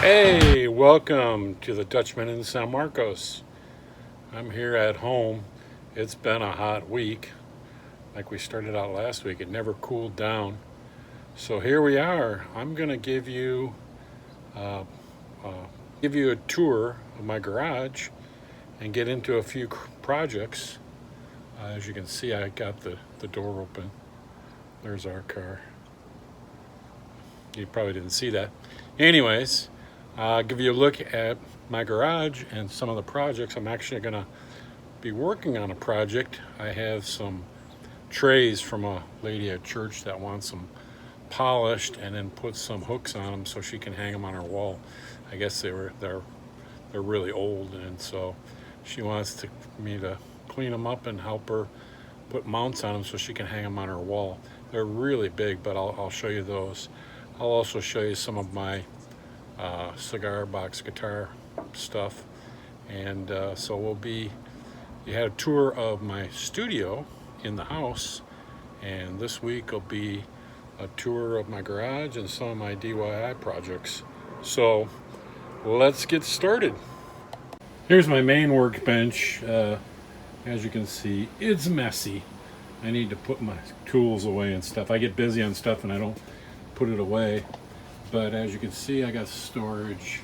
Hey, welcome to the Dutchman in San Marcos. I'm here at home. It's been a hot week. Like we started out last week, it never cooled down. So here we are. I'm gonna uh, give you a tour of my garage and get into a few projects. As you can see, I got the door open. There's our car. You probably didn't see that. Anyways, I'll give you a look at my garage and some of the projects. I'm actually going to be working on a project. I have some trays from a lady at church that wants them polished and then put some hooks on them so she can hang them on her wall. I guess they're really old, and so she wants me to clean them up and help her put mounts on them so she can hang them on her wall. They're really big, but I'll show you those. I'll also show you some of my cigar box guitar stuff, and you had a tour of my studio in the house, and this week will be a tour of my garage and some of my DIY projects. So let's get started. Here's my main workbench. As you can see, it's messy. I need to put my tools away and stuff. I get busy on stuff and I don't put it away. But as you can see, I got storage,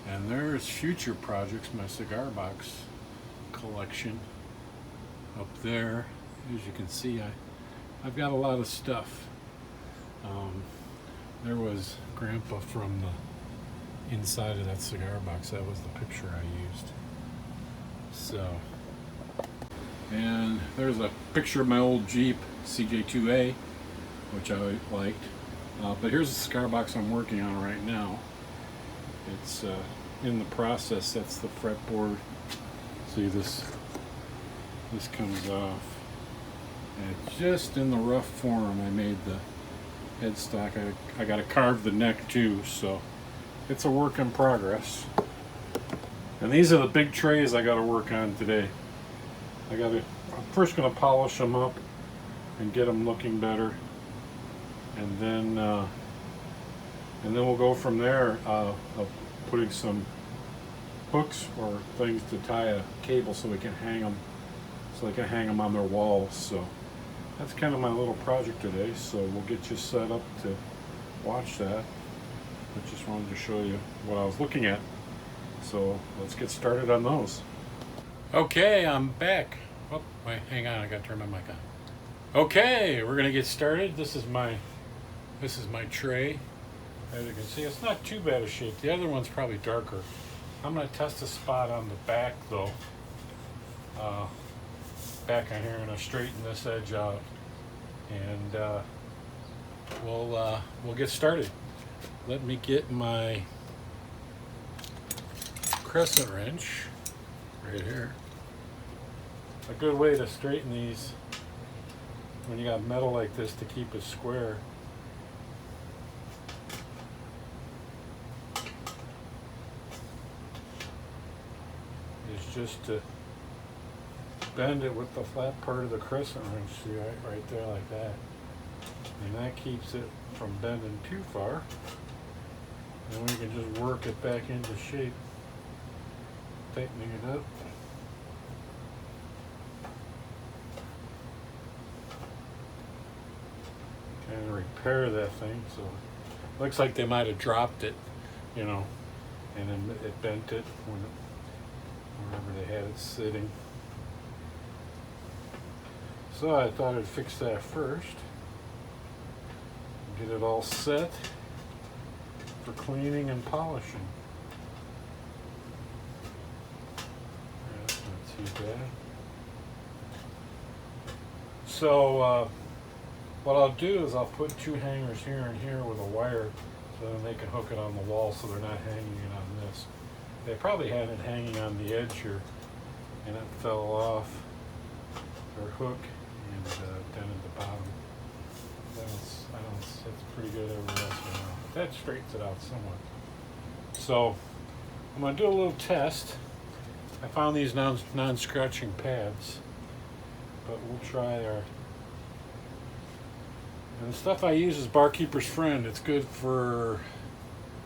and there's future projects, my cigar box collection up there. As you can see, I've got a lot of stuff. There was Grandpa from the inside of that cigar box. That was the picture I used. So, and there's a picture of my old Jeep CJ2A, which I liked. But here's the cigar box I'm working on right now. It's in the process. That's the fretboard. See, this comes off. And it's just in the rough form. I made the headstock. I got to carve the neck too, so it's a work in progress. And these are the big trays I got to work on today. I'm first going to polish them up and get them looking better. And then we'll go from there, of putting some hooks or things to tie a cable so they can hang them on their walls. So that's kind of my little project today. So we'll get you set up to watch that. I just wanted to show you what I was looking at. So let's get started on those. Okay, I'm back. Oh, wait, hang on, I got to turn my mic on. Okay, we're gonna get started. This is my tray. As you can see, it's not too bad a shape. The other one's probably darker. I'm going to test a spot on the back though. Back on here, and I'll straighten this edge out, and we'll get started. Let me get my crescent wrench right here. A good way to straighten these when you got metal like this to keep it square. Just to bend it with the flat part of the crescent wrench, see, right there like that, and that keeps it from bending too far, and we can just work it back into shape, tightening it up. Kind of repair that thing. So looks like they might have dropped it, and then it bent it wherever they had it sitting. So I thought I'd fix that first. Get it all set for cleaning and polishing. That's not too bad. So what I'll do is I'll put two hangers here and here with a wire so then they can hook it on the wall so they're not hanging it on this. They probably had it hanging on the edge here, and it fell off their hook and dented the bottom. That's pretty good everywhere else right now. That straightens it out somewhat. So I'm going to do a little test. I found these non-scratching pads, but we'll try our. And the stuff I use is Barkeeper's Friend. It's good for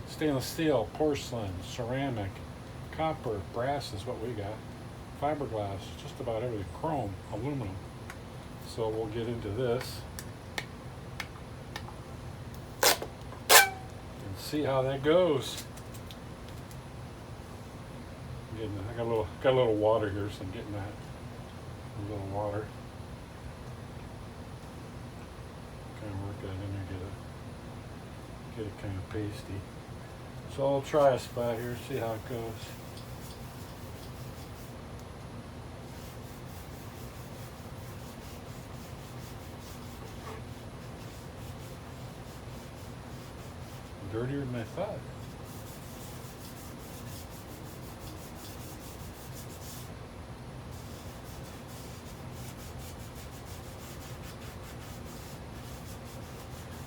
Stainless steel, porcelain, ceramic, copper, brass is what we got. Fiberglass, just about everything. Chrome, aluminum. So we'll get into this and see how that goes. I got a little water here, so I'm getting that. A little water. Kind of work that in there, get it kind of pasty. So I'll try a spot here, see how it goes. Dirtier than I thought.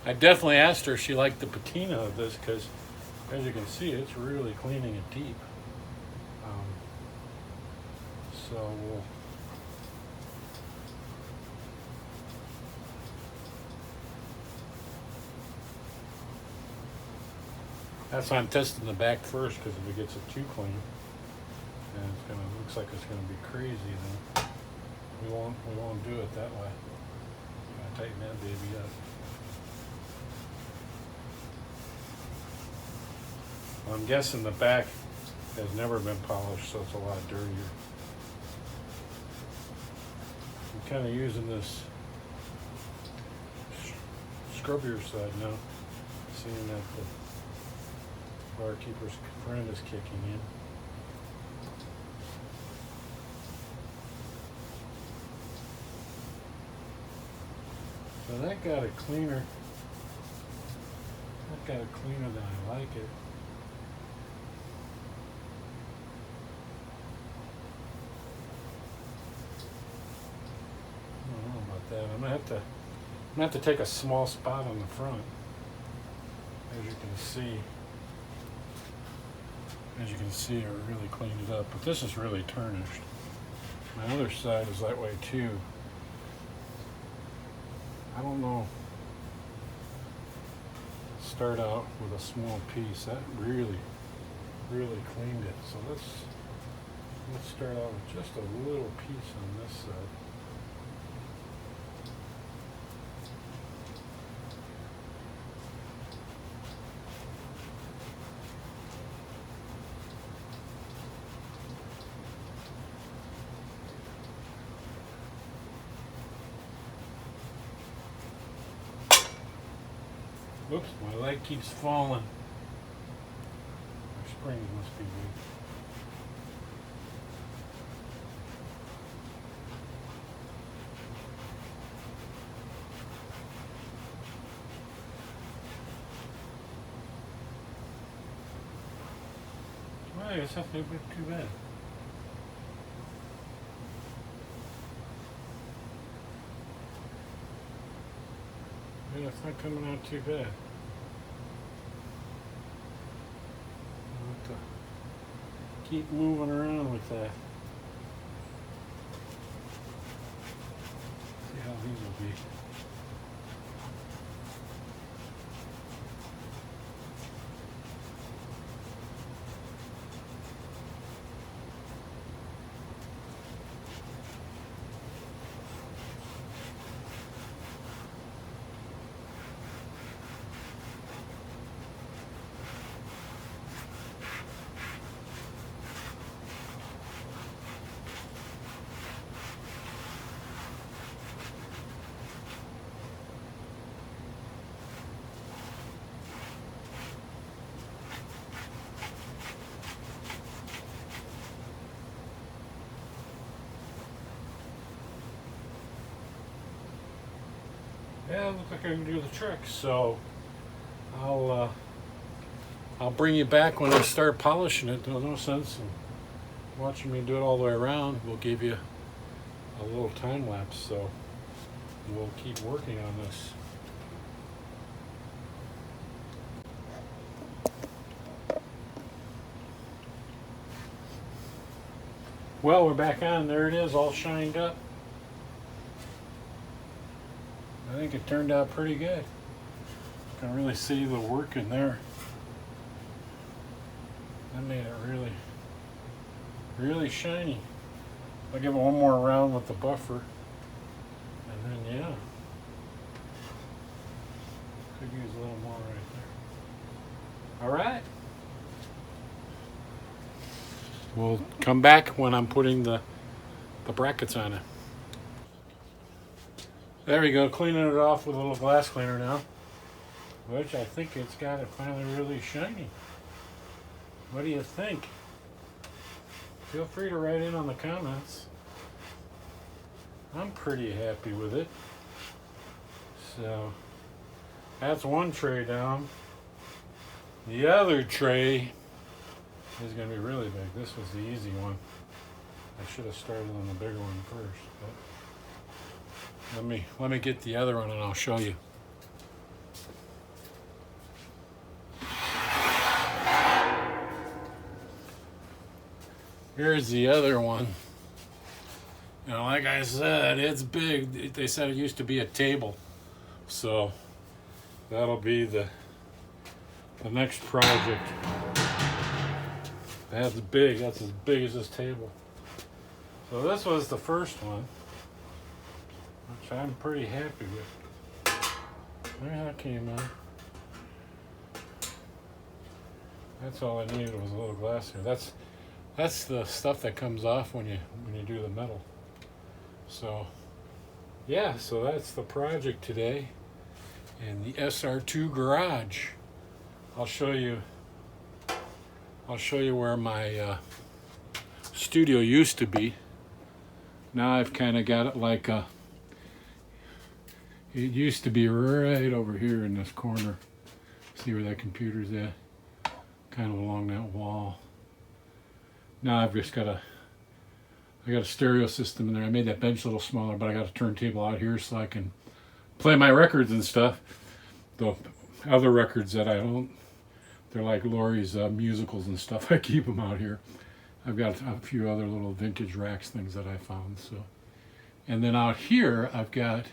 I definitely asked her if she liked the patina of this because, as you can see, it's really cleaning it deep. So we'll that's why I'm testing the back first, because if it gets it too clean, and looks like it's gonna be crazy, then we won't do it that way. Gotta tighten that baby up. Well, I'm guessing the back has never been polished, so it's a lot dirtier. I'm kind of using this scrubbier side now, seeing that the barkeeper's friend is kicking in. So that got it cleaner. That got it cleaner than I like it. I don't know about that. I'm gonna have to take a small spot on the front. As you can see, I really cleaned it up. But this is really tarnished. My other side is that way too. I don't know. Start out with a small piece. That really cleaned it. So let's start out with just a little piece on this side. Whoops, my leg keeps falling. My springs must be weak. Well, I guess that's not too bad. Yeah, it's not coming out too bad. I'll have to keep moving around with that. See how these will be. Yeah, it looks like I can do the trick. So I'll bring you back when I start polishing it. There's no sense in watching me do it all the way around. We'll give you a little time lapse. So we'll keep working on this. Well, we're back on. There it is, all shined up. I think it turned out pretty good. You can really see the work in there. That made it really, really shiny. I'll give it one more round with the buffer. And then, yeah. Could use a little more right there. All right. We'll come back when I'm putting the brackets on it. There we go, cleaning it off with a little glass cleaner now. Which I think it's got it finally really shiny. What do you think? Feel free to write in on the comments. I'm pretty happy with it. So, that's one tray down. The other tray is going to be really big. This was the easy one. I should have started on the bigger one first. But let me get the other one and I'll show you. Here's the other one. You know, like I said, it's big. They said it used to be a table. So that'll be the next project. That's big. That's as big as this table. So this was the first one, which I'm pretty happy with. Look how that came out. That's all I needed was a little glass here. That's the stuff that comes off when you do the metal. So yeah, so that's the project today in the SR2 garage. I'll show you where my studio used to be. Now I've kind of got it like it used to be right over here in this corner. See where that computer's at? Kind of along that wall. Now I've just got I got a stereo system in there. I made that bench a little smaller, but I got a turntable out here so I can play my records and stuff. The other records that I don't, they're like Lori's musicals and stuff. I keep them out here. I've got a few other little vintage racks things that I found. So, and then out here I've got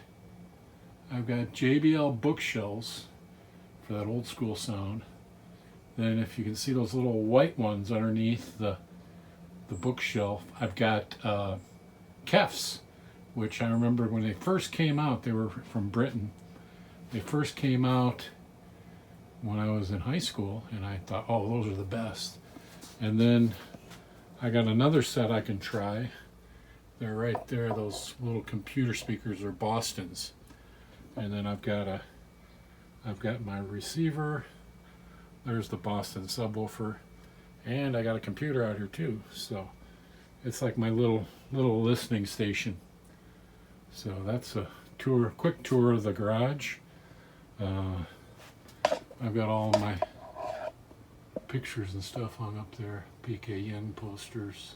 JBL bookshelves for that old school sound. Then if you can see those little white ones underneath the bookshelf, I've got Kefs, which I remember when they first came out. They were from Britain. They first came out when I was in high school, and I thought, oh, those are the best. And then I got another set I can try. They're right there. Those little computer speakers are Bostons. And then I've got my receiver. There's the Boston subwoofer. And I got a computer out here too, so it's like my little listening station. So that's a quick tour of the garage. I've got all my pictures and stuff hung up there, PKN posters,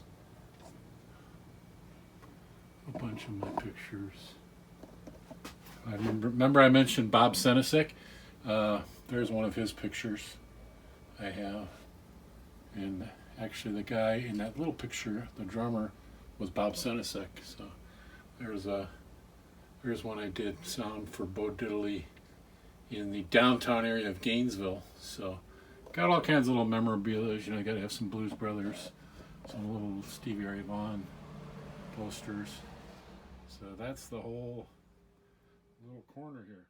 a bunch of my pictures. I remember I mentioned Bob Senesek. There's one of his pictures I have. And actually the guy in that little picture, the drummer, was Bob Senesek. So there's one I did sound for Bo Diddley in the downtown area of Gainesville. So got all kinds of little memorabilia. You know, you got to have some Blues Brothers, some little Stevie Ray Vaughan posters. So that's the whole little corner here.